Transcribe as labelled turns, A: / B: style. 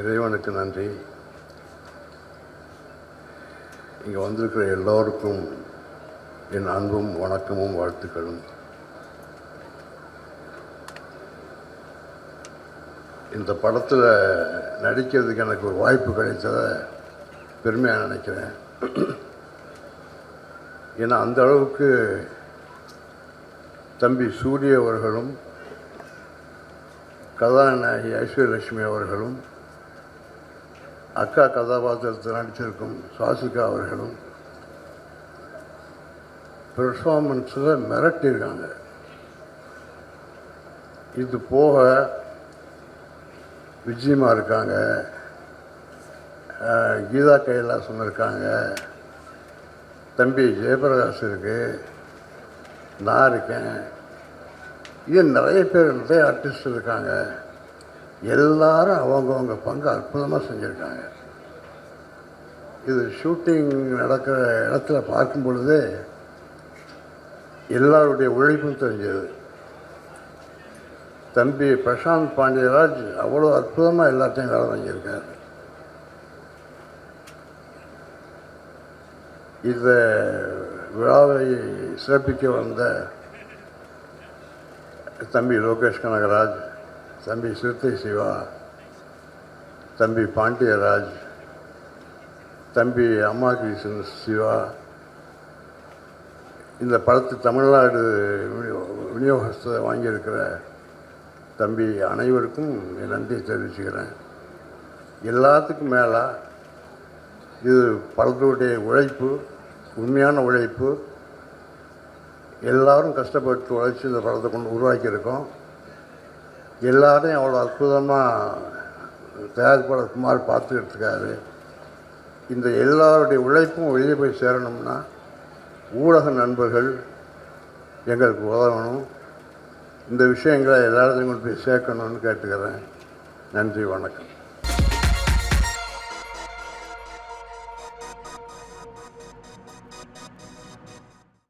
A: இறைவனுக்கு நன்றி. இங்கே வந்திருக்கிற எல்லோருக்கும் என் அன்பும் வணக்கமும் வாழ்த்துக்களும். இந்த படத்தில் நடிக்கிறதுக்கு எனக்கு ஒரு வாய்ப்பு கிடைத்ததை பெருமையாக நினைக்கிறேன். ஏன்னா அந்த அளவுக்கு தம்பி சூரிய அவர்களும் கதாநாயகி ஐஸ்வர்யலட்சுமி அவர்களும் அக்கா கதாபாத்திரத்தில் நடிச்சிருக்கும் சுவாசிகா அவர்களும் பெர்ஃபார்மன்ஸில் மிரட்டியிருக்காங்க. இது போக விஜயமா இருக்காங்க, கீதா கைலாசம் இருக்காங்க, தம்பி ஜெயபிரகாஷ் இருக்கு, நான் இருக்கேன். இது நிறைய பேர் நிறைய ஆர்டிஸ்ட் இருக்காங்க. எல்லாரும் அவங்கவுங்க பங்கு அற்புதமாக செஞ்சுருக்காங்க. இது ஷூட்டிங் நடக்கிற இடத்துல பார்க்கும் பொழுதே எல்லாருடைய உழைப்பும் தெரிஞ்சது. தம்பி பிரசாந்த் பாண்டியராஜ் அவ்வளோ அற்புதமாக எல்லாத்தையும் வேலை செஞ்சுருக்கார். இந்த விழாவை சிறப்பிக்க வந்த தம்பி லோகேஷ் கனகராஜ், தம்பி சிறுத்தை சிவா, தம்பி பாண்டியராஜ், தம்பி அம்மா கிருஷ்ணன் சிவா, இந்த படத்து தமிழ்நாடு விநியோகத்தை வாங்கியிருக்கிற தம்பி அனைவருக்கும் என் நன்றியை தெரிவிச்சுக்கிறேன். எல்லாத்துக்கும் மேலே இது படத்துடைய உழைப்பு, உண்மையான உழைப்பு. எல்லோரும் கஷ்டப்பட்டு உழைச்சி இந்த படத்தை கொண்டு உருவாக்கியிருக்கோம். எல்லாரையும் அவ்வளோ அற்புதமாக தயாரிப்பாளர் குமார் பார்த்துக்கிட்டு இருக்காரு. இந்த எல்லாருடைய உழைப்பும் வெளியே போய் சேரணும்னா ஊடக நண்பர்கள் எங்களுக்கு உதவணும். இந்த விஷயங்களை எல்லாத்தையும் கொண்டு போய் சேர்க்கணும்னு கேட்டுக்கிறேன். நன்றி, வணக்கம்.